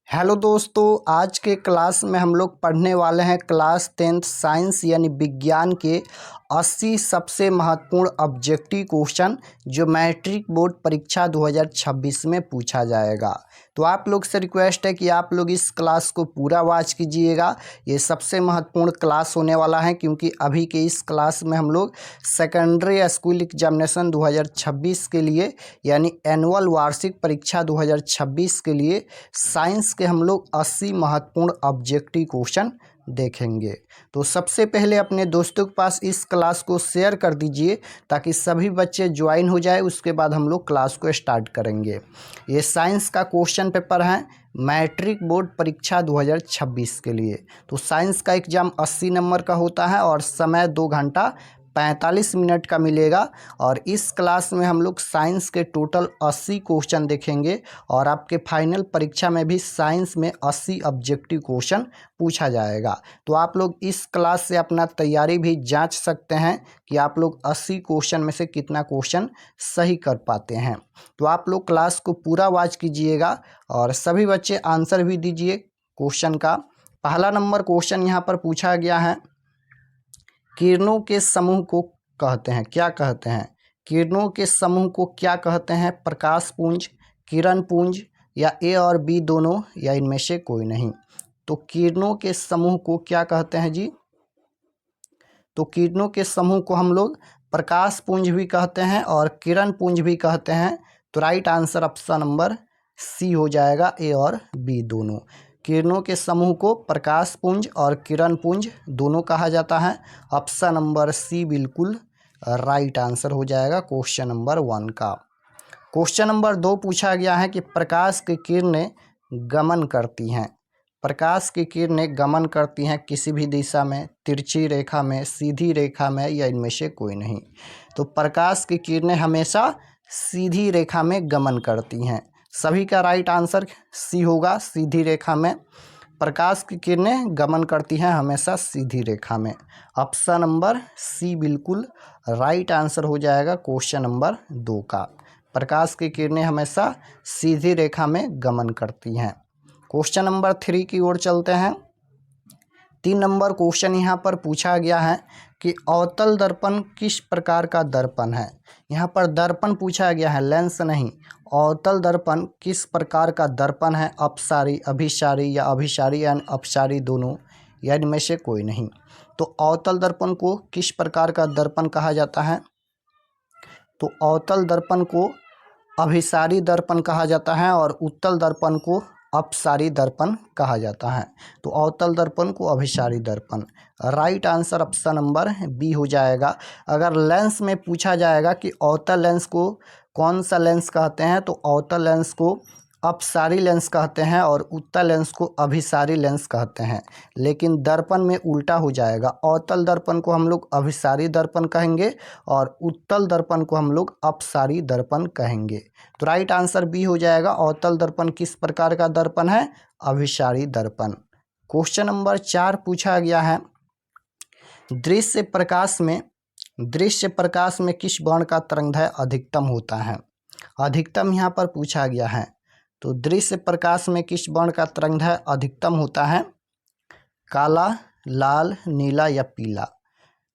Hello दोस्तों, आज के क्लास में हम लोग पढ़ने वाले हैं क्लास 10th साइंस यानी विज्ञान के 80 सबसे महत्वपूर्ण ऑब्जेक्टिव क्वेश्चन जो मैट्रिक बोर्ड परीक्षा 2026 में पूछा जाएगा। तो आप लोग से रिक्वेस्ट है कि आप लोग इस क्लास को पूरा वॉच कीजिएगा। ये सबसे महत्वपूर्ण क्लास होने वाला है क्योंकि अभी के इस क्लास में हम लोग सेकेंडरी स्कूल एग्जामिनेशन 2026 के लिए यानी एनुअल वार्षिक परीक्षा 2026 के लिए साइंस के हम लोग 80 महत्वपूर्ण ऑब्जेक्टिव क्वेश्चन देखेंगे। तो सबसे पहले अपने दोस्तों के पास इस क्लास को शेयर कर दीजिए ताकि सभी बच्चे ज्वाइन हो जाए। उसके बाद हम लोग क्लास को स्टार्ट करेंगे। ये साइंस का क्वेश्चन पेपर है मैट्रिक बोर्ड परीक्षा 2026 के लिए। तो साइंस का एग्ज़ाम 80 नंबर का होता है और समय 2 घंटा 45 मिनट का मिलेगा। और इस क्लास में हम लोग साइंस के टोटल 80 क्वेश्चन देखेंगे और आपके फाइनल परीक्षा में भी साइंस में 80 ऑब्जेक्टिव क्वेश्चन पूछा जाएगा। तो आप लोग इस क्लास से अपना तैयारी भी जांच सकते हैं कि आप लोग 80 क्वेश्चन में से कितना क्वेश्चन सही कर पाते हैं। तो आप लोग क्लास को पूरा वॉच कीजिएगा और सभी बच्चे आंसर भी दीजिए क्वेश्चन का। पहला नंबर क्वेश्चन यहाँ पर पूछा गया है, किरणों के समूह को कहते हैं, क्या कहते हैं? किरणों के समूह को क्या कहते हैं? प्रकाश पुंज, किरण पुंज या ए और बी दोनों या इनमें से कोई नहीं। तो किरणों के समूह को क्या कहते हैं जी? तो किरणों के समूह को हम लोग प्रकाश पुंज भी कहते हैं और किरण पुंज भी कहते हैं। तो right answer option number C हो जाएगा, ए और बी दोनों। किरणों के समूह को प्रकाश पुंज और किरण पुंज दोनों कहा जाता है। ऑप्शन नंबर सी बिल्कुल राइट आंसर हो जाएगा क्वेश्चन नंबर 1 का। क्वेश्चन नंबर 2 पूछा गया है कि प्रकाश की किरणें गमन करती हैं। प्रकाश की किरणें गमन करती हैं किसी भी दिशा में, तिरछी रेखा में, सीधी रेखा में या इनमें से कोई नहीं। तो प्रकाश की किरणें हमेशा सीधी रेखा में गमन करती हैं। सभी का राइट आंसर सी होगा, सीधी रेखा में प्रकाश की किरणें गमन करती हैं हमेशा सीधी रेखा में। ऑप्शन नंबर सी बिल्कुल राइट आंसर हो जाएगा क्वेश्चन नंबर 2 का। प्रकाश की किरणें हमेशा सीधी रेखा में गमन करती हैं। क्वेश्चन नंबर 3 की ओर चलते हैं। 3 नंबर क्वेश्चन यहाँ पर पूछा गया है कि अवतल दर्पण किस प्रकार का दर्पण है। यहाँ पर दर्पण पूछा गया है, लेंस नहीं। अवतल दर्पण किस प्रकार का दर्पण है? अपसारी, अभिसारी या अभिसारी एंड अपसारी दोनों या इनमें से कोई नहीं। तो अवतल दर्पण को किस प्रकार का दर्पण कहा जाता है? तो अवतल दर्पण को अभिसारी दर्पण कहा जाता है और उत्तल दर्पण को अपसारी दर्पण कहा जाता है। तो अवतल दर्पण को अभिसारी दर्पण। Right answer option number B हो जाएगा। अगर लेंस में पूछा जाएगा कि अवतल लेंस को कौन सा लेंस कहते हैं, तो अवतल लेंस को अपसारी लेंस कहते हैं और उत्तल लेंस को अभिसारी लेंस कहते हैं। लेकिन दर्पण में उल्टा हो जाएगा, अवतल दर्पण को हम लोग अभिसारी दर्पण कहेंगे और उत्तल दर्पण को हम लोग अपसारी दर्पण कहेंगे। तो राइट आंसर बी हो जाएगा। अवतल दर्पण किस प्रकार का दर्पण है? अभिसारी दर्पण। क्वेश्चन नंबर 4 पूछा गया है, दृश्य प्रकाश में किस वर्ण का तरंगदैर्घ्य अधिकतम होता है? अधिकतम यहाँ पर पूछा गया है। तो दृश्य प्रकाश में किस वर्ण का तरंगदैर्घ्य अधिकतम होता है? काला, लाल, नीला या पीला?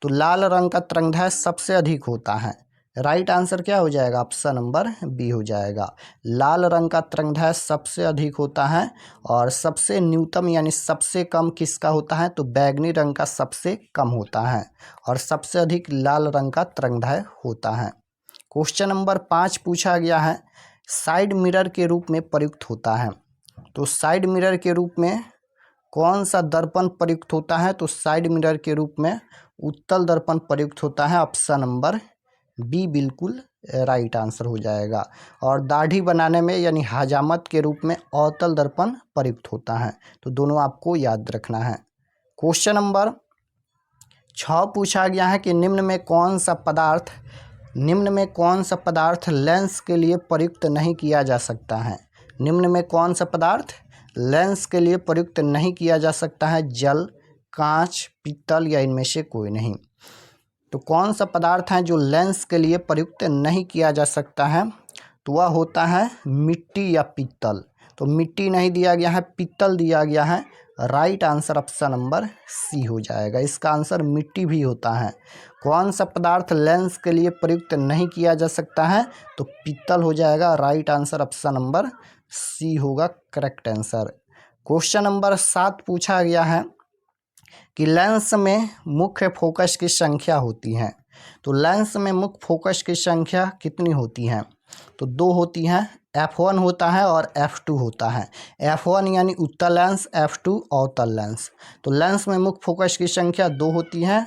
तो लाल रंग का तरंगदैर्घ्य सबसे अधिक होता है। राइट आंसर क्या हो जाएगा? ऑप्शन नंबर बी हो जाएगा। लाल रंग का तरंगदैर्घ्य सबसे अधिक होता है और सबसे न्यूनतम यानी सबसे कम किसका होता है? तो बैगनी रंग का सबसे कम होता है और सबसे अधिक लाल रंग का तरंगदैर्घ्य होता है। क्वेश्चन नंबर 5 पूछा गया है, साइड मिरर के रूप में प्रयुक्त होता है। तो साइड मिरर के रूप में कौन सा दर्पण प्रयुक्त होता है? तो साइड मिरर के रूप में उत्तल दर्पण प्रयुक्त होता है। ऑप्शन नंबर बी बिल्कुल राइट आंसर हो जाएगा। और दाढ़ी बनाने में यानी हजामत के रूप में अवतल दर्पण प्रयुक्त होता है। तो दोनों आपको याद रखना है। क्वेश्चन नंबर 6 पूछा गया है कि निम्न में कौन सा पदार्थ लेंस के लिए प्रयुक्त नहीं किया जा सकता है? निम्न में कौन सा पदार्थ लेंस के लिए प्रयुक्त नहीं किया जा सकता है? जल, कांच, पीतल या इनमें से कोई नहीं। तो कौन सा पदार्थ है जो लेंस के लिए प्रयुक्त नहीं किया जा सकता है? तो वह होता है मिट्टी या पीतल। तो मिट्टी नहीं दिया गया है, पीतल दिया गया है। Right answer option number C हो जाएगा। इसका आंसर मिट्टी भी होता है। कौन सा पदार्थ लेंस के लिए प्रयुक्त नहीं किया जा सकता है? तो पीतल हो जाएगा। Right answer option number C होगा करेक्ट आंसर। क्वेश्चन नंबर 7 पूछा गया है कि लेंस में मुख्य फोकस की संख्या होती है। तो लेंस में मुख्य फोकस की संख्या कितनी होती है? तो 2 होती हैं। F1 होता है और F2 होता है। F1 यानी उत्तल लेंस, F2 अवतल लेंस। तो लेंस में मुख्य फोकस की संख्या 2 होती है,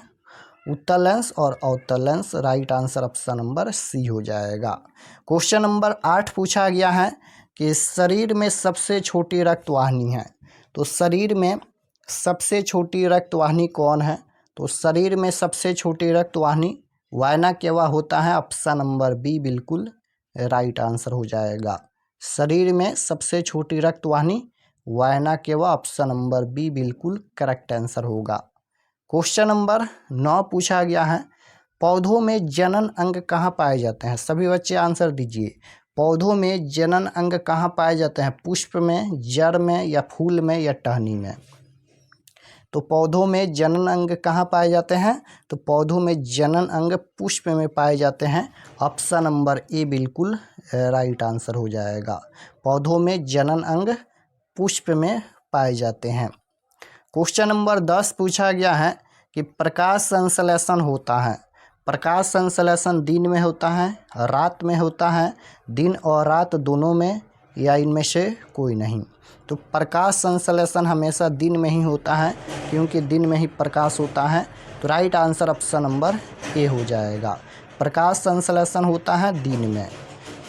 उत्तल लेंस और अवतल lens. Right answer option number C हो जाएगा। क्वेश्चन नंबर 8 पूछा गया है कि शरीर में सबसे छोटी रक्तवाहिनी है। तो शरीर में सबसे छोटी रक्तवाहिनी कौन है? तो शरीर में सबसे छोटी रक्तवाहिनी वायना केवा होता है। ऑप्शन नंबर बी बिल्कुल राइट आंसर हो जाएगा। शरीर में सबसे छोटी रक्तवाहिनी वायना केवा, ऑप्शन नंबर बी बिल्कुल करेक्ट आंसर होगा। क्वेश्चन नंबर 9 पूछा गया है पौधों में जनन अंग कहाँ पाए जाते हैं? सभी बच्चे आंसर दीजिए। पौधों में जनन अंग कहाँ पाए जाते हैं? पुष्प में, जड़ में या फूल में या टहनी में? तो पौधों में जनन अंग कहाँ पाए जाते हैं? तो पौधों में जनन अंग पुष्प में पाए जाते हैं। ऑप्शन नंबर ए बिल्कुल राइट आंसर हो जाएगा। पौधों में जनन अंग पुष्प में पाए जाते हैं। क्वेश्चन नंबर 10 पूछा गया है कि प्रकाश संश्लेषण होता है। प्रकाश संश्लेषण दिन में होता है, रात में होता है, दिन और रात दोनों में, या इनमें से कोई नहीं? तो प्रकाश संश्लेषण हमेशा दिन में ही होता है, क्योंकि दिन में ही प्रकाश होता है। तो right answer option number A हो जाएगा। प्रकाश संश्लेषण होता है दिन में।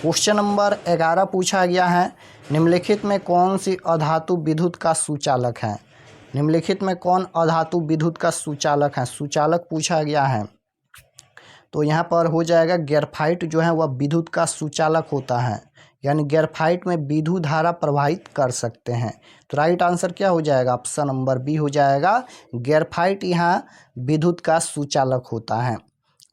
क्वेश्चन नंबर 11 पूछा गया है निम्नलिखित में कौन सी अधातु विद्युत का सुचालक है? निम्नलिखित में कौन अधातु विद्युत का सुचालक है? सुचालक पूछा गया है। तो यहाँ पर हो जाएगा ग्रेफाइट जो है वह विद्युत का सुचालक होता है, यानी ग्रेफाइट में विद्युत धारा प्रवाहित कर सकते हैं। तो राइट आंसर क्या हो जाएगा? ऑप्शन नंबर बी हो जाएगा। ग्रेफाइट यहाँ विद्युत का सुचालक होता है।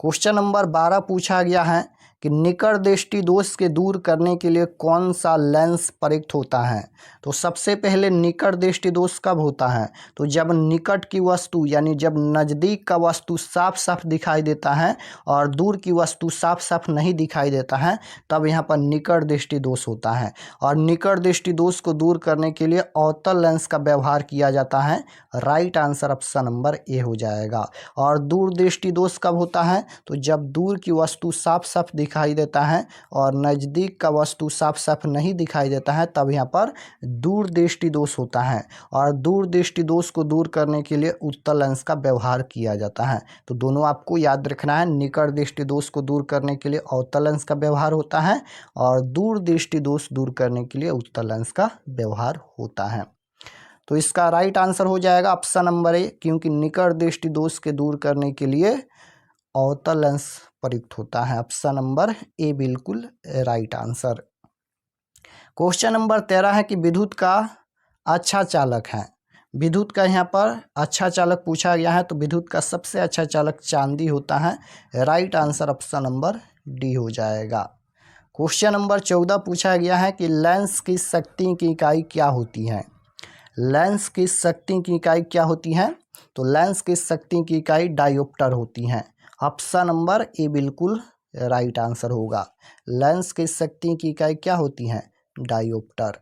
क्वेश्चन नंबर 12 पूछा गया है कि निकट दृष्टि दोष के दूर करने के लिए कौन सा लेंस प्रयुक्त होता है? तो सबसे पहले निकट दृष्टि दोष कब होता है? तो जब निकट की वस्तु यानी जब नज़दीक का वस्तु साफ साफ दिखाई देता है और दूर की वस्तु साफ साफ नहीं दिखाई देता है, तब यहाँ पर निकट दृष्टि दोष होता है। और निकट दृष्टि दोष को दूर करने के लिए अवतल लेंस का व्यवहार किया जाता है। Right answer option number A हो जाएगा। और दूर दृष्टि दोष कब होता है? तो जब दूर की वस्तु साफ साफ दिखाई देता है और नज़दीक का वस्तु साफ साफ नहीं दिखाई देता है, तब यहाँ पर दूर दृष्टि दोष होता है। और दूर दृष्टि दोष को दूर करने के लिए उत्तल लेंस का व्यवहार किया जाता है। तो दोनों आपको याद रखना है। निकट दृष्टि दोष को दूर करने के लिए अवतल लेंस का व्यवहार होता है और दूर दृष्टि दोष दूर करने के लिए उत्तल लेंस का व्यवहार होता है। तो इसका राइट आंसर हो जाएगा ऑप्शन नंबर ए, क्योंकि निकट दृष्टि दोष के दूर करने के लिए अवतल लेंस प्रयुक्त होता है। ऑप्शन नंबर ए बिल्कुल राइट आंसर। क्वेश्चन नंबर 13 है कि विद्युत का अच्छा चालक है। विद्युत का यहाँ पर अच्छा चालक पूछा गया है, तो विद्युत का सबसे अच्छा चालक चांदी होता है। Right answer option number D हो जाएगा। क्वेश्चन नंबर 14 पूछा गया है कि लेंस की शक्ति की इकाई क्या होती है? लेंस की शक्ति की इकाई क्या होती है? तो लेंस की शक्ति की इकाई डायोप्टर होती है। ऑप्शन नंबर ए बिल्कुल राइट आंसर होगा। लेंस की शक्ति की इकाई क्या होती है? डायोप्टर।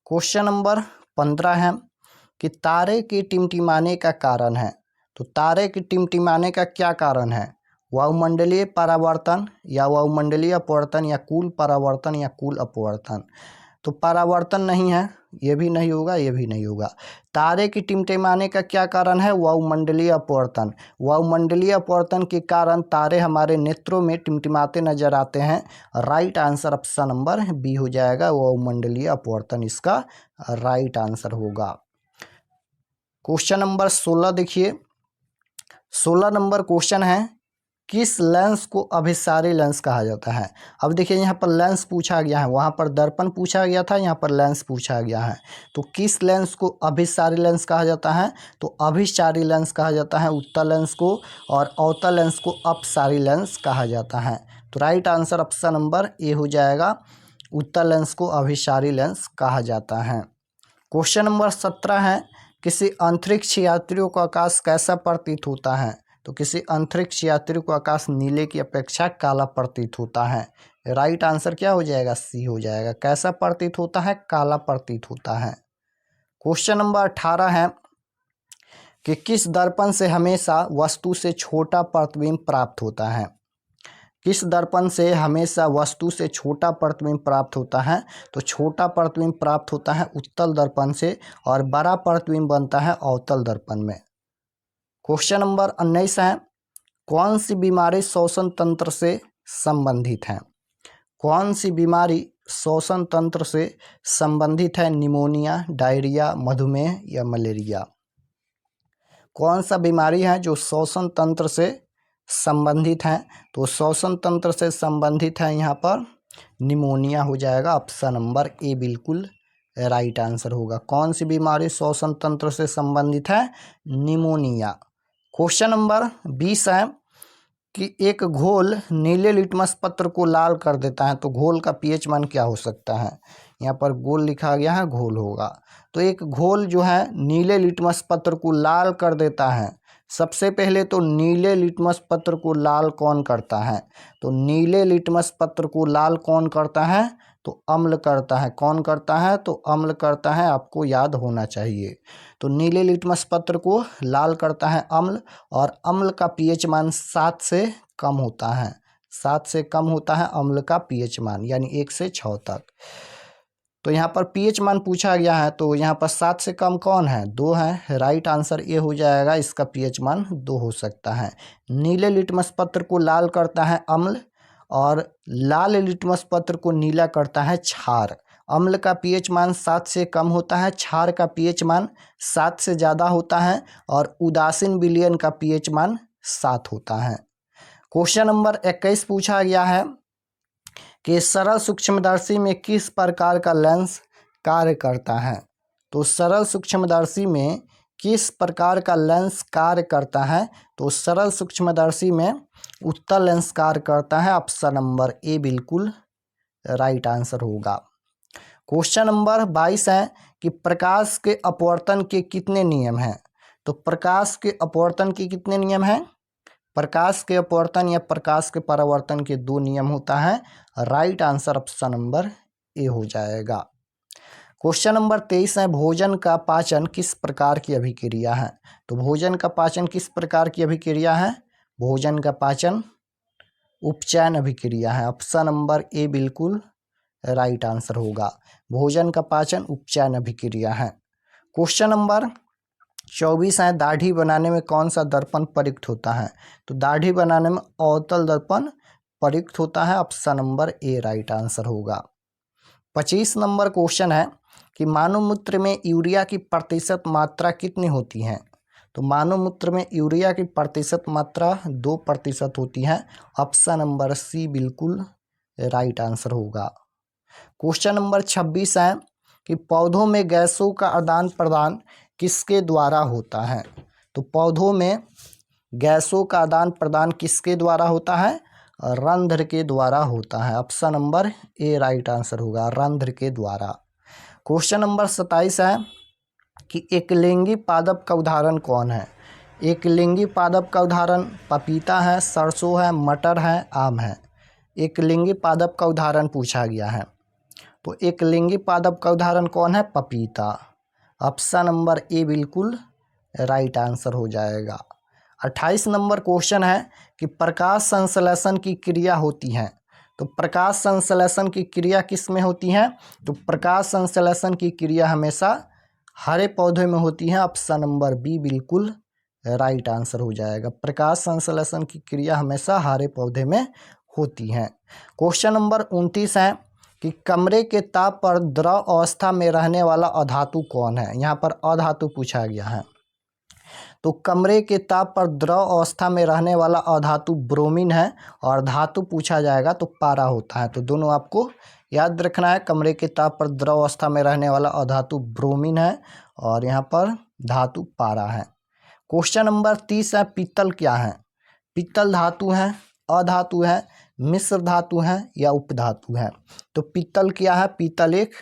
क्वेश्चन नंबर 15 है कि तारे के टिमटिमाने का कारण है। तो तारे के टिमटिमाने का क्या कारण है? वायुमंडलीय परावर्तन या वायुमंडलीय अपवर्तन या कुल परावर्तन या कुल अपवर्तन? तो परावर्तन नहीं है, ये भी नहीं होगा, ये भी नहीं होगा। तारे की टिमटिमाने का क्या कारण है? वायुमंडलीय अपवर्तन। वायुमंडलीय अपवर्तन के कारण तारे हमारे नेत्रों में टिमटिमाते नजर आते हैं। Right answer option number B हो जाएगा। वायुमंडलीय अपवर्तन इसका राइट आंसर होगा। क्वेश्चन नंबर 16 देखिए। 16 नंबर क्वेश्चन है किस लेंस को अभिसारी लेंस कहा जाता है? अब देखिए यहाँ पर लेंस पूछा गया है, वहाँ पर दर्पण पूछा गया था, यहाँ पर लेंस पूछा गया है। तो किस लेंस को अभिसारी लेंस कहा जाता है? तो अभिसारी लेंस कहा जाता है उत्तल लेंस को, और अवतल लेंस को अपसारी लेंस कहा जाता है। तो right answer option number A हो जाएगा। उत्तल लेंस को अभिसारी लेंस कहा जाता है। क्वेश्चन नंबर 17 है, किसी अंतरिक्ष यात्रियों को आकाश कैसा प्रतीत होता है? तो किसी अंतरिक्ष यात्री को आकाश नीले की अपेक्षा काला प्रतीत होता है। राइट आंसर क्या हो जाएगा? सी हो जाएगा। कैसा प्रतीत होता है? काला प्रतीत होता है। क्वेश्चन नंबर 18 है कि किस दर्पण से हमेशा वस्तु से छोटा प्रतिबिंब प्राप्त होता है? किस दर्पण से हमेशा वस्तु से छोटा प्रतिबिंब प्राप्त होता है? तो छोटा प्रतिबिंब प्राप्त होता है उत्तल दर्पण से और बड़ा प्रतिबिंब बनता है अवतल दर्पण में। क्वेश्चन नंबर 19 है, कौन सी बीमारी श्वसन तंत्र से संबंधित है? कौन सी बीमारी श्वसन तंत्र से संबंधित है? निमोनिया, डायरिया, मधुमेह या मलेरिया? कौन सा बीमारी है जो श्वसन तंत्र से संबंधित है? तो श्वसन तंत्र से संबंधित है यहाँ पर निमोनिया हो जाएगा। ऑप्शन नंबर ए बिल्कुल राइट आंसर होगा। कौन सी बीमारी श्वसन तंत्र से संबंधित है? निमोनिया। क्वेश्चन नंबर 20 है कि एक घोल नीले लिटमस पत्र को लाल कर देता है, तो घोल का पीएच मान क्या हो सकता है? यहाँ पर घोल लिखा गया है, घोल होगा। तो एक घोल जो है नीले लिटमस पत्र को लाल कर देता है। सबसे पहले तो नीले लिटमस पत्र को लाल कौन करता है? तो नीले लिटमस पत्र को लाल कौन करता है? तो अम्ल करता है। कौन करता है? तो अम्ल करता है, आपको याद होना चाहिए। तो नीले लिटमस पत्र को लाल करता है अम्ल, और अम्ल का पीएच मान 7 से कम होता है। 7 से कम होता है अम्ल का पीएच मान, यानी 1 से 6 तक। तो यहाँ पर पीएच मान पूछा गया है, तो यहाँ पर 7 से कम कौन है? 2 है। राइट आंसर ये हो जाएगा, इसका पीएच मान 2 हो सकता है। नीले लिटमस पत्र को लाल करता है अम्ल, और लाल लिटमस पत्र को नीला करता है क्षार। अम्ल का पीएच मान 7 से कम होता है, क्षार का पीएच मान 7 से ज़्यादा होता है, और उदासीन विलयन का पीएच मान 7 होता है। क्वेश्चन नंबर 21 पूछा गया है कि सरल सूक्ष्मदर्शी में किस प्रकार का लेंस कार्य करता है? तो सरल सूक्ष्मदर्शी में किस प्रकार का लेंस कार्य करता है? तो सरल सूक्ष्मदर्शी में उत्तल लेंस कार्य करता है। ऑप्शन नंबर ए बिल्कुल राइट आंसर होगा। क्वेश्चन नंबर 22 है कि प्रकाश के अपवर्तन के कितने नियम हैं? तो प्रकाश के अपवर्तन के कितने नियम हैं? प्रकाश के अपवर्तन या प्रकाश के परावर्तन के 2 नियम होता है। Right answer option number A हो जाएगा। क्वेश्चन नंबर 23 है, भोजन का पाचन किस प्रकार की अभिक्रिया है? तो भोजन का पाचन किस प्रकार की अभिक्रिया है? भोजन का पाचन उपचयन अभिक्रिया है। ऑप्शन नंबर ए बिल्कुल राइट आंसर होगा। भोजन का पाचन उपचयन अभिक्रिया है। क्वेश्चन नंबर 24 है, दाढ़ी बनाने में कौन सा दर्पण प्रयुक्त होता है? तो दाढ़ी बनाने में अवतल दर्पण प्रयुक्त होता है। Option number A right answer होगा। 25 नंबर क्वेश्चन है कि मानव मूत्र में यूरिया की प्रतिशत मात्रा कितनी होती है? तो मानव मूत्र में यूरिया की प्रतिशत मात्रा 2% होती है। ऑप्शन नंबर सी बिल्कुल राइट आंसर होगा। क्वेश्चन नंबर 26 है कि पौधों में गैसों का आदान प्रदान किसके द्वारा होता है? तो पौधों में गैसों का आदान प्रदान किसके द्वारा होता है? रंध्र के द्वारा होता है। Option number A right answer होगा, रंध्र के द्वारा। क्वेश्चन नंबर 27 है कि एकलिंगी पादप का उदाहरण कौन है? एकलिंगी पादप का उदाहरण पपीता है, सरसों है, मटर है, आम है। एकलिंगी पादप का उदाहरण पूछा गया है, तो एकलिंगी पादप का उदाहरण कौन है? पपीता। ऑप्शन नंबर ए बिल्कुल राइट आंसर हो जाएगा। 28 नंबर क्वेश्चन है कि प्रकाश संश्लेषण की क्रिया होती है, तो प्रकाश संश्लेषण की क्रिया किस में होती है? तो प्रकाश संश्लेषण की क्रिया हमेशा हरे पौधे में होती है। ऑप्शन नंबर बी बिल्कुल राइट आंसर हो जाएगा। प्रकाश संश्लेषण की क्रिया हमेशा हरे पौधे में होती है। क्वेश्चन नंबर 29 है कि कमरे के ताप पर द्रव अवस्था में रहने वाला अधातु कौन है? यहाँ पर अधातु पूछा गया है, तो कमरे के ताप पर द्रव अवस्था में रहने वाला अधातु ब्रोमीन है, और धातु पूछा जाएगा तो पारा होता है। तो दोनों आपको याद रखना है। कमरे के ताप पर द्रव अवस्था में रहने वाला अधातु ब्रोमीन है, और यहाँ पर धातु पारा है। क्वेश्चन नंबर 30 है, पीतल क्या है? पीतल धातु है, अधातु है, मिश्र धातु है या उपधातु है? तो पीतल क्या है? पीतल एक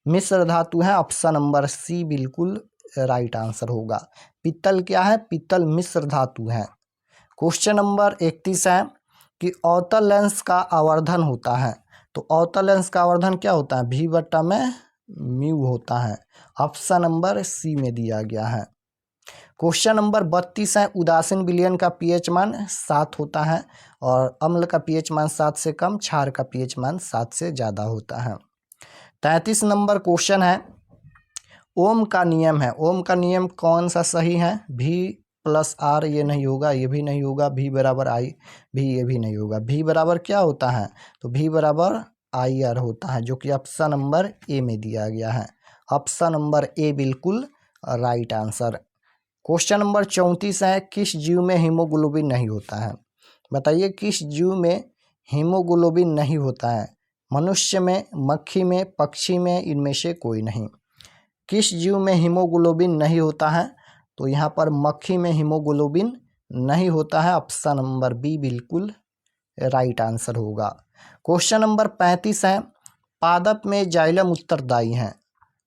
मिश्र धातु है। ऑप्शन नंबर सी बिल्कुल राइट आंसर होगा। पीतल क्या है? पीतल मिश्र धातु है। क्वेश्चन नंबर 31 है कि अवतल लेंस का आवर्धन होता है। तो अवतल लेंस का आवर्धन क्या होता है? भी बट्टा में म्यू होता है। ऑप्शन नंबर सी में दिया गया है। क्वेश्चन नंबर 32 है, उदासीन विलयन का पीएच मान 7 होता है और अम्ल का पीएच मान 7 से कम, क्षार का पीएच मान 7 से ज़्यादा होता है। 33 नंबर क्वेश्चन है, ओम का नियम है। ओम का नियम कौन सा सही है? भी प्लस आर, ये नहीं होगा, ये भी नहीं होगा। भी बराबर आई, भी ये भी नहीं होगा। भी बराबर क्या होता है? तो भी बराबर आई आर होता है, जो कि ऑप्शन नंबर ए में दिया गया है। ऑप्शन नंबर ए बिल्कुल राइट आंसर। क्वेश्चन नंबर 34 है, किस जीव में हीमोग्लोबिन नहीं होता है? बताइए किस जीव में हीमोग्लोबिन नहीं होता है? मनुष्य में, मक्खी में, पक्षी में, इनमें से कोई नहीं। किस जीव में हीमोग्लोबिन नहीं होता है? तो यहाँ पर मक्खी में हीमोग्लोबिन नहीं होता है। ऑप्शन नंबर बी बिल्कुल राइट आंसर होगा। क्वेश्चन नंबर 35 है, पादप में जाइलम उत्तरदायी है।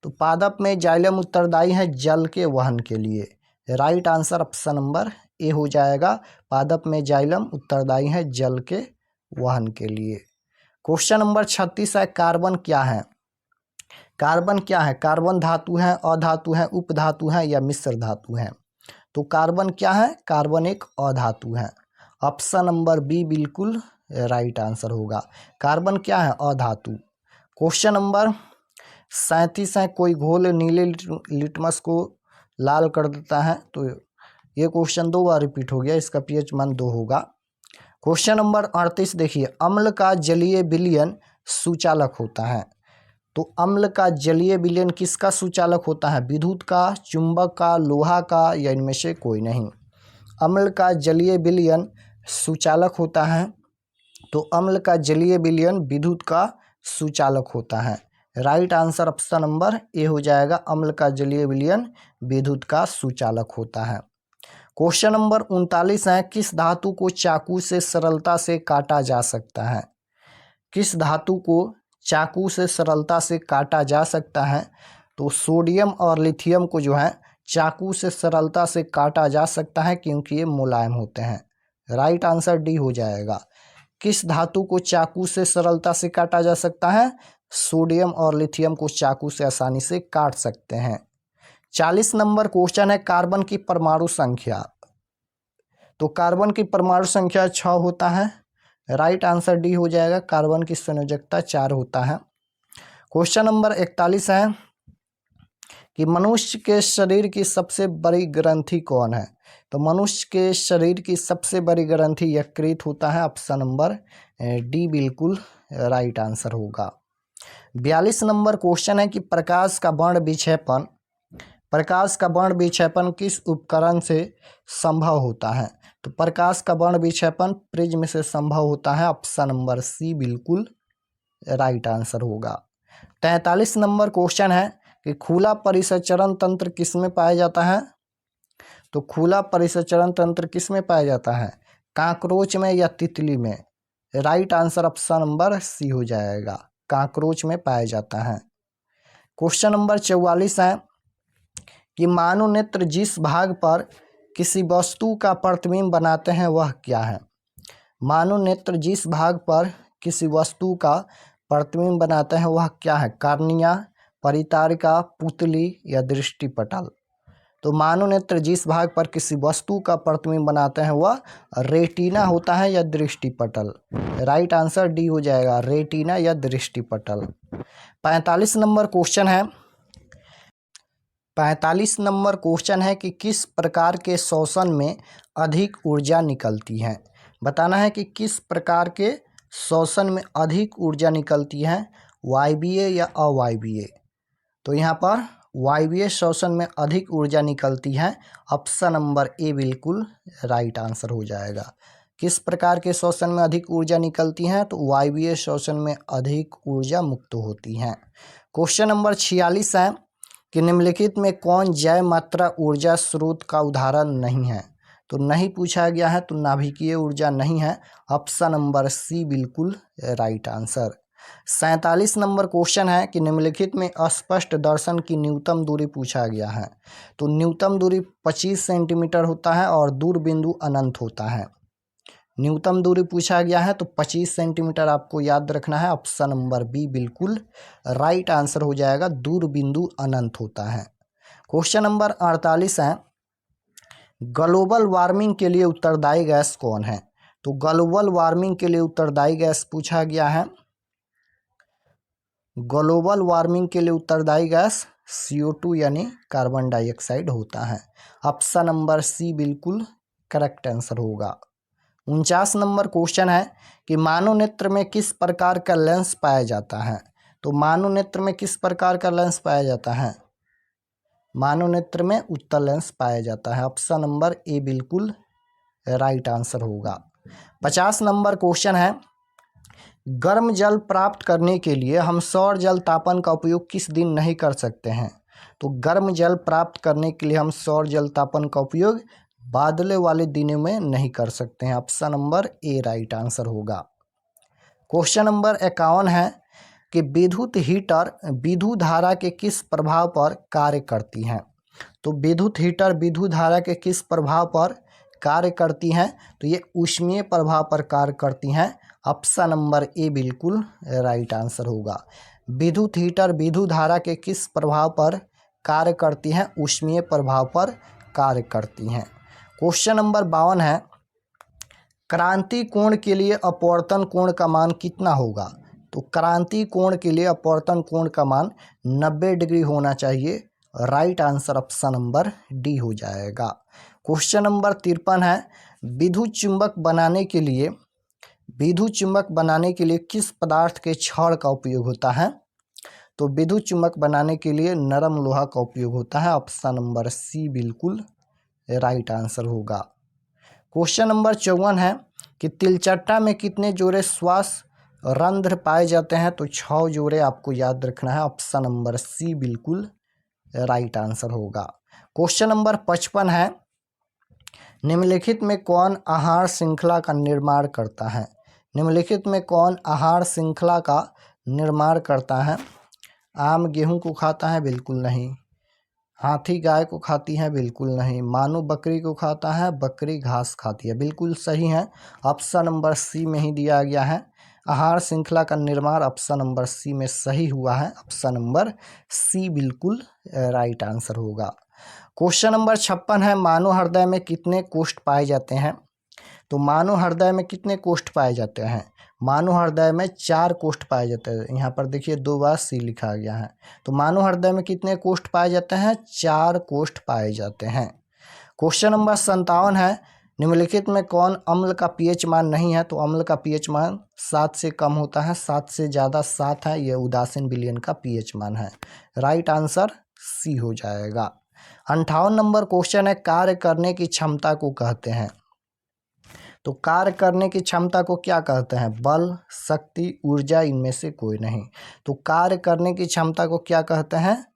तो पादप में जाइलम उत्तरदायी है जल के वहन के लिए। Right answer option number A हो जाएगा। पादप में जाइलम उत्तरदायी है जल के वहन के लिए। क्वेश्चन नंबर 36 है, कार्बन क्या है? कार्बन क्या है? कार्बन धातु है, अधातु है, उपधातु है या मिश्र धातु है? तो कार्बन क्या है? कार्बन एक अधातु है। ऑप्शन नंबर बी बिल्कुल राइट आंसर होगा। कार्बन क्या है? अधातु। क्वेश्चन नंबर 37 है, कोई घोल नीले लिटमस को लाल कर देता है। तो ये क्वेश्चन 2 बार रिपीट हो गया, इसका पीएच मान 2 होगा। क्वेश्चन नंबर 38 देखिए, अम्ल का जलीय विलयन सुचालक होता है। तो अम्ल का जलीय विलयन किसका सुचालक होता है? विद्युत का, चुंबक का, लोहा का या इनमें से कोई नहीं। अम्ल का जलीय विलयन सुचालक होता है। तो अम्ल का जलीय विलयन विद्युत का सुचालक होता है। Right answer option number A हो जाएगा। अम्ल का जलीय विलयन विद्युत का सुचालक होता है। क्वेश्चन नंबर 39 है, किस धातु को चाकू से सरलता से काटा जा सकता है? किस धातु को चाकू से सरलता से काटा जा सकता है? तो सोडियम और लिथियम को जो है चाकू से सरलता से काटा जा सकता है, क्योंकि ये मुलायम होते हैं। राइट आंसर डी हो जाएगा। किस धातु को चाकू से सरलता से काटा जा सकता है? सोडियम और लिथियम को चाकू से आसानी से काट सकते हैं। 40 नंबर क्वेश्चन है, कार्बन की परमाणु संख्या। तो कार्बन की परमाणु संख्या 6 होता है। राइट आंसर डी हो जाएगा। कार्बन की संयोजकता 4 होता है। क्वेश्चन नंबर 41 है कि मनुष्य के शरीर की सबसे बड़ी ग्रंथि कौन है? तो मनुष्य के शरीर की सबसे बड़ी ग्रंथि यकृत होता है। ऑप्शन नंबर डी बिल्कुल राइट आंसर होगा। 42 नंबर क्वेश्चन है कि प्रकाश का वर्ण विक्षेपण किस उपकरण से संभव होता है? तो प्रकाश का वर्ण विक्षेपण प्रिज्म से संभव होता है। ऑप्शन नंबर सी बिल्कुल राइट आंसर होगा। 43 नंबर क्वेश्चन है कि खुला परिसंचरण तंत्र किसमें पाया जाता है? तो खुला परिसंचरण तंत्र किसमें पाया जाता है? काकरोच में या तितली में? Right answer option number C हो जाएगा। काकरोच में पाया जाता है। क्वेश्चन नंबर 44 है कि मानव नेत्र जिस भाग पर किसी वस्तु का प्रतिबिंब बनाते हैं वह क्या है? मानव नेत्र जिस भाग पर किसी वस्तु का प्रतिबिंब बनाते हैं वह क्या है? कार्निया, परितारिका, पुतली या दृष्टिपटल? तो मानव नेत्र जिस भाग पर किसी वस्तु का प्रतिबिंब बनाते हैं वह रेटिना होता है या दृष्टिपटल? राइट आंसर डी हो जाएगा, रेटिना या दृष्टिपटल। 45 नंबर क्वेश्चन है 45 नंबर क्वेश्चन है कि किस प्रकार के श्वसन में अधिक ऊर्जा निकलती है? बताना है कि किस प्रकार के श्वसन में अधिक ऊर्जा निकलती है, वायवीय या अवायवीय? तो यहाँ पर वायवीय श्वसन में अधिक ऊर्जा निकलती है। ऑप्शन नंबर ए बिल्कुल राइट आंसर हो जाएगा। किस प्रकार के श्वसन में अधिक ऊर्जा निकलती हैं? तो वायवीय श्वसन में अधिक ऊर्जा मुक्त होती हैं। क्वेश्चन नंबर 46 है कि निम्नलिखित में कौन जैव मात्रा ऊर्जा स्रोत का उदाहरण नहीं है? तो नहीं पूछा गया है, तो नाभिकीय ऊर्जा नहीं है। ऑप्शन नंबर सी बिल्कुल राइट आंसर। 47 नंबर क्वेश्चन है कि निम्नलिखित में अस्पष्ट दर्शन की न्यूनतम दूरी पूछा गया है। तो न्यूनतम दूरी 25 सेंटीमीटर होता है और दूर बिंदु अनंत होता है। न्यूनतम दूरी पूछा गया है तो 25 सेंटीमीटर आपको याद रखना है। ऑप्शन नंबर बी बिल्कुल राइट आंसर हो जाएगा, दूर बिंदु अनंत होता है। क्वेश्चन नंबर 48 है, ग्लोबल वार्मिंग के लिए उत्तरदायी गैस कौन है? तो ग्लोबल वार्मिंग के लिए उत्तरदायी गैस पूछा गया है। ग्लोबल वार्मिंग के लिए उत्तरदायी गैस CO2 यानी कार्बन डाइऑक्साइड होता है। ऑप्शन नंबर सी बिल्कुल करेक्ट आंसर होगा। 49 नंबर क्वेश्चन है कि मानव नेत्र में किस प्रकार का लेंस पाया जाता है? तो मानव नेत्र में किस प्रकार का लेंस पाया जाता है? मानव नेत्र में उत्तल लेंस पाया जाता है। ऑप्शन नंबर ए बिल्कुल राइट आंसर होगा। 50 नंबर क्वेश्चन है, गर्म जल प्राप्त करने के लिए हम सौर जल तापन का उपयोग किस दिन नहीं कर सकते हैं? तो गर्म जल प्राप्त करने के लिए हम सौर जल तापन का उपयोग बादले वाले दिनों में नहीं कर सकते हैं। Option number A right answer होगा। क्वेश्चन नंबर 51 है कि विद्युत हीटर विद्युत धारा के किस प्रभाव पर कार्य करती हैं? तो विद्युत हीटर विद्युत धारा के किस प्रभाव पर कार्य करती हैं? तो ये ऊष्मीय प्रभाव पर कार्य करती हैं। ऑप्शन नंबर ए बिल्कुल राइट आंसर होगा। विद्युत हीटर विद्युत धारा के किस प्रभाव पर कार्य करती हैं? ऊष्मीय प्रभाव पर कार्य करती हैं। क्वेश्चन नंबर 52 है, क्रांति कोण के लिए अपवर्तन कोण का मान कितना होगा? तो क्रांति कोण के लिए अपवर्तन कोण का मान 90 डिग्री होना चाहिए। Right answer option number D हो जाएगा। क्वेश्चन नंबर 53 है, विद्युत चुंबक बनाने के लिए किस पदार्थ के छड़ का उपयोग होता है? तो विद्युत चुंबक बनाने के लिए नरम लोहा का उपयोग होता है। ऑप्शन नंबर सी बिल्कुल राइट आंसर होगा। क्वेश्चन नंबर 54 है कि तिलचट्टा में कितने जोड़े श्वास रंध्र पाए जाते हैं? तो 6 जोड़े आपको याद रखना है। ऑप्शन नंबर सी बिल्कुल राइट आंसर होगा। क्वेश्चन नंबर 55 है, निम्नलिखित में कौन आहार श्रृंखला का निर्माण करता है? निम्नलिखित में कौन आहार श्रृंखला का निर्माण करता है? आम गेहूं को खाता है? बिल्कुल नहीं। हाथी गाय को खाती है? बिल्कुल नहीं। मानव बकरी को खाता है? बकरी घास खाती है? बिल्कुल सही है। ऑप्शन नंबर सी में ही दिया गया है। आहार श्रृंखला का निर्माण ऑप्शन नंबर सी में सही हुआ है। ऑप्शन नंबर सी बिल्कुल राइट आंसर होगा। क्वेश्चन नंबर 56 है, मानव हृदय में कितने कोष्ठ पाए जाते हैं? तो मानव हृदय में कितने कोष्ठ पाए जाते हैं? मानव हृदय में 4 कोष्ठ पाए जाते हैं। यहाँ पर देखिए 2 बार सी लिखा गया है। तो मानव हृदय में कितने कोष्ठ पाए जाते हैं? 4 कोष्ठ पाए जाते हैं। क्वेश्चन नंबर 57 है, निम्नलिखित में कौन अम्ल का पीएच मान नहीं है? तो अम्ल का पीएच मान 7 से कम होता है, 7 से ज़्यादा 7 है, यह उदासीन विलयन का पीएच मान है। राइट आंसर सी हो जाएगा। 58 नंबर क्वेश्चन है, कार्य करने की क्षमता को कहते हैं? तो कार्य करने की क्षमता को क्या कहते हैं? बल, शक्ति, ऊर्जा, इनमें से कोई नहीं। तो कार्य करने की क्षमता को क्या कहते हैं?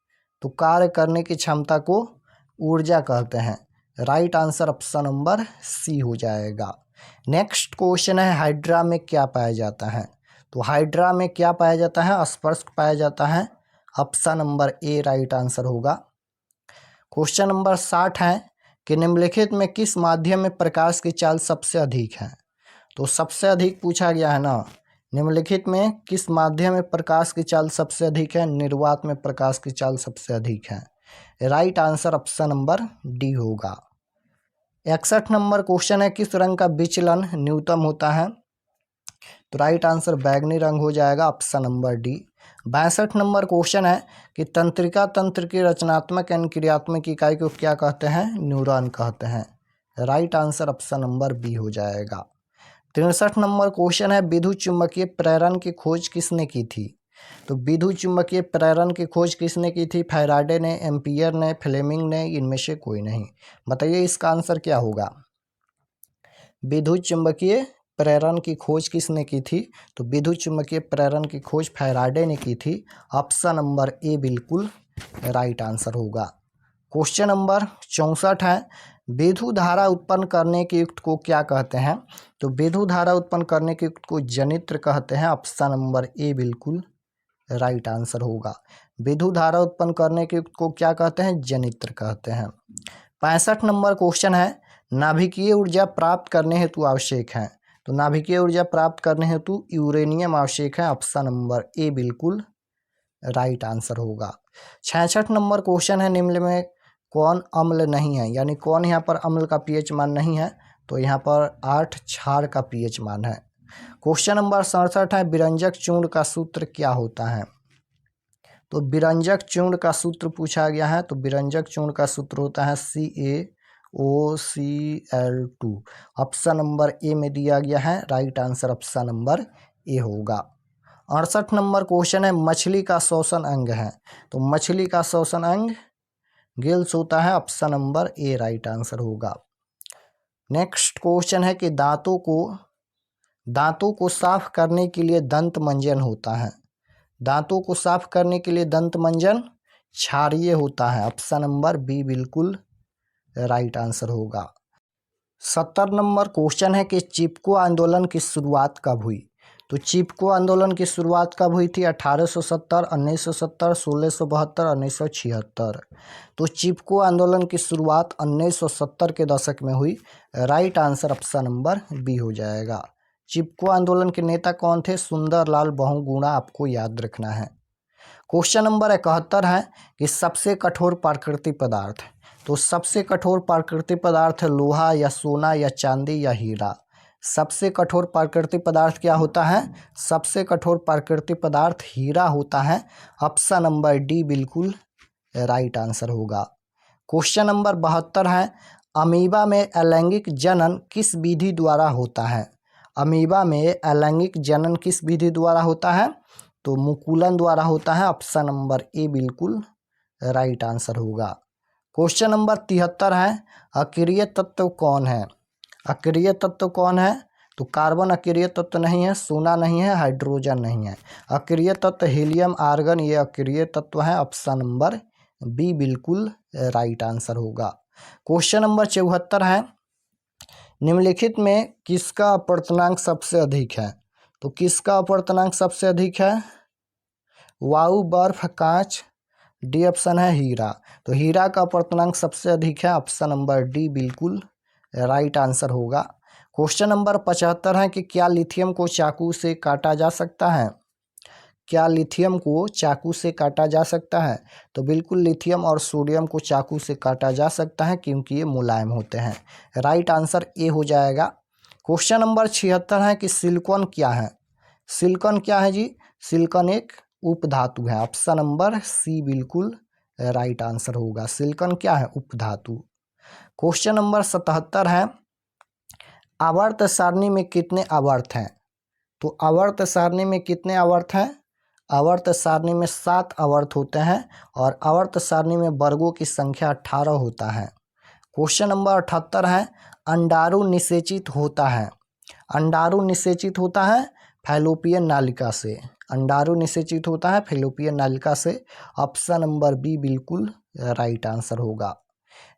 तो कार्य करने की क्षमता को ऊर्जा कहते हैं। Right answer option number C हो जाएगा। नेक्स्ट क्वेश्चन है, हाइड्रा में क्या पाया जाता है? तो हाइड्रा में क्या पाया जाता है? स्पर्श पाया जाता है। Option number A right answer होगा। क्वेश्चन नंबर 60 है कि निम्नलिखित में किस माध्यम में प्रकाश की चाल सबसे अधिक है? तो सबसे अधिक पूछा गया है ना। निम्नलिखित में किस माध्यम में प्रकाश की चाल सबसे अधिक है? निर्वात में प्रकाश की चाल सबसे अधिक है। Right answer option number D होगा। 61 नंबर क्वेश्चन है, किस रंग का विचलन न्यूनतम होता है? तो राइट आंसर बैगनी रंग हो जाएगा। Option number D. 62 number question है कि तंत्रिका तंत्र की रचनात्मक एवं क्रियात्मक इकाई को क्या कहते हैं? न्यूरॉन कहते हैं। Right answer option number B हो जाएगा। 63 नंबर क्वेश्चन है, विद्युत चुम्बकीय प्रेरण की खोज किसने की थी? तो विद्युत चुम्बकीय प्रेरण की खोज किसने की थी? फैराडे ने, एम्पियर ने, फ्लेमिंग ने, इनमें से कोई नहीं। बताइए इसका आंसर क्या होगा? विद्युत चुम्बकीय प्रेरण की खोज किसने की थी? तो विद्युत चुम्बकीय प्रेरण की खोज फैराडे ने की थी। ऑप्शन नंबर ए बिल्कुल राइट आंसर होगा। क्वेश्चन नंबर 64 है, विद्युत धारा उत्पन्न करने के युक्त को क्या कहते हैं? तो विद्युत धारा उत्पन्न करने के युक्त को जनित्र कहते हैं। ऑप्शन नंबर ए बिल्कुल राइट आंसर होगा। विद्युत धारा उत्पन्न करने के युक्त को क्या कहते हैं? जनित्र कहते हैं। 65 नंबर क्वेश्चन है, नाभिकीय ऊर्जा प्राप्त करने हेतु आवश्यक है। तो नाभिकीय ऊर्जा प्राप्त करने हेतु यूरेनियम आवश्यक है। ऑप्शन नंबर ए बिल्कुल राइट आंसर होगा। 66 नंबर क्वेश्चन है, निम्न में कौन अम्ल नहीं है, यानी कौन यहाँ पर अम्ल का पीएच मान नहीं है? तो यहाँ पर 8 क्षार का पीएच मान है। क्वेश्चन नंबर 67 है, विरंजक चूर्ण का सूत्र क्या होता है? तो विरंजक चूर्ण का सूत्र पूछा गया है। तो विरंजक चूर्ण का सूत्र होता है CaOCl2। ऑप्शन नंबर ए में दिया गया है। Right answer option number A होगा। 68 नंबर क्वेश्चन है, मछली का श्वसन अंग है। तो मछली का श्वसन अंग गिल्स होता है। Option number A right answer होगा। नेक्स्ट क्वेश्चन है कि दांतों को साफ करने के लिए दंत मंजन होता है। दांतों को साफ करने के लिए दंत मंजन क्षारीय होता है। ऑप्शन नंबर बी बिल्कुल राइट आंसर होगा। 70 नंबर क्वेश्चन है कि चिपको आंदोलन की शुरुआत कब हुई? तो चिपको आंदोलन की शुरुआत कब हुई थी? 1870, 1970, 1672, 1976। तो चिपको आंदोलन की शुरुआत 1970 के दशक में हुई। Right answer option number B हो जाएगा। चिपको आंदोलन के नेता कौन थे? सुंदरलाल बहुगुणा, आपको याद रखना है। क्वेश्चन नंबर 71 है कि सबसे कठोर प्राकृतिक पदार्थ। तो सबसे कठोर प्राकृतिक पदार्थ है लोहा या सोना या चांदी या हीरा। सबसे कठोर प्राकृतिक पदार्थ क्या होता है? सबसे कठोर प्राकृतिक पदार्थ हीरा होता है। ऑप्शन नंबर डी बिल्कुल राइट आंसर होगा। क्वेश्चन नंबर 72 है, अमीबा में अलैंगिक जनन किस विधि द्वारा होता है? अमीबा में अलैंगिक जनन किस विधि द्वारा होता है? तो मुकुलन द्वारा होता है। ऑप्शन नंबर ए बिल्कुल राइट आंसर होगा। क्वेश्चन नंबर 73 है, अक्रिय तत्व कौन है? अक्रिय तत्व कौन है? तो कार्बन अक्रिय तत्व नहीं है, सोना नहीं है, हाइड्रोजन नहीं है। अक्रिय तत्व हीलियम, आर्गन, ये अक्रिय तत्व है। ऑप्शन नंबर बी बिल्कुल राइट आंसर होगा। क्वेश्चन नंबर 74 है, निम्नलिखित में किसका अपवर्तनांक सबसे अधिक है? तो किसका अपवर्तनांक सबसे अधिक है? वायु, बर्फ, कांच, डी ऑप्शन है हीरा। तो हीरा का अपवर्तनांक सबसे अधिक है। ऑप्शन नंबर डी बिल्कुल राइट आंसर होगा। क्वेश्चन नंबर 75 है कि क्या लिथियम को चाकू से काटा जा सकता है? क्या लिथियम को चाकू से काटा जा सकता है? तो बिल्कुल लिथियम और सोडियम को चाकू से काटा जा सकता है, क्योंकि ये मुलायम होते हैं। राइट आंसर ए हो जाएगा। क्वेश्चन नंबर 76 है कि सिलिकॉन क्या है? सिलिकॉन क्या है जी? सिलिकॉन एक उपधातु है। ऑप्शन नंबर सी बिल्कुल राइट आंसर होगा। सिलिकॉन क्या है? उपधातु। क्वेश्चन नंबर 77 है, आवर्त सारणी में कितने आवर्त हैं? तो आवर्त सारणी में कितने आवर्त हैं? आवर्त सारणी में 7 आवर्त होते हैं और आवर्त सारणी में वर्गों की संख्या 18 होता है। क्वेश्चन नंबर 78 है, अंडाणु निषेचित होता है। अंडाणु निषेचित होता है फैलोपियन नालिका से। अंडाणु निषेचित होता है फैलोपियन नालिका से। ऑप्शन नंबर बी बिल्कुल राइट आंसर होगा।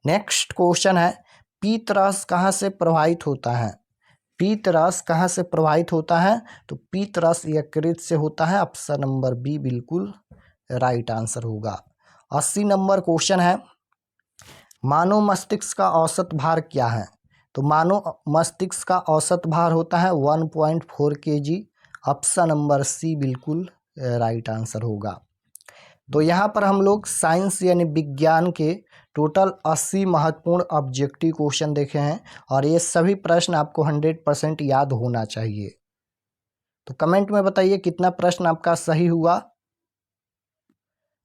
नेक्स्ट क्वेश्चन है, पीत रस कहाँ से प्रभावित होता है? पीत रस कहाँ से प्रभावित होता है? तो पीत रस यकृत से होता है। ऑप्शन नंबर बी बिल्कुल राइट आंसर होगा। 80 नंबर क्वेश्चन है, मानव मस्तिष्क का औसत भार क्या है? तो मानव मस्तिष्क का औसत भार होता है 1.4 kg। ऑप्शन नंबर सी बिल्कुल राइट आंसर होगा। तो यहाँ पर हम लोग साइंस यानी विज्ञान के टोटल 80 महत्वपूर्ण ऑब्जेक्टिव क्वेश्चन देखे हैं और ये सभी प्रश्न आपको 100% याद होना चाहिए। तो कमेंट में बताइए कितना प्रश्न आपका सही हुआ।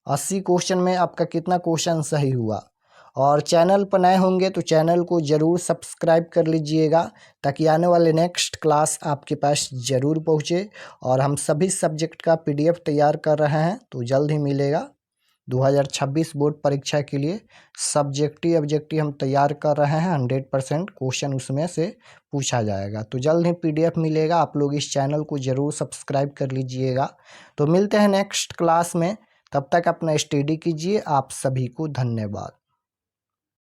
80 क्वेश्चन में आपका कितना क्वेश्चन सही हुआ। और चैनल पर नए होंगे तो चैनल को ज़रूर सब्सक्राइब कर लीजिएगा, ताकि आने वाले नेक्स्ट क्लास आपके पास ज़रूर पहुँचे। और हम सभी सब्जेक्ट का PDF तैयार कर रहे हैं, तो जल्द ही मिलेगा। 2026 बोर्ड परीक्षा के लिए सब्जेक्टिव ऑब्जेक्टिव हम तैयार कर रहे हैं। 100% क्वेश्चन उसमें से पूछा जाएगा। तो जल्द ही PDF मिलेगा। आप लोग इस चैनल को ज़रूर सब्सक्राइब कर लीजिएगा। तो मिलते हैं नेक्स्ट क्लास में, तब तक अपना स्टडी कीजिए। आप सभी को धन्यवाद।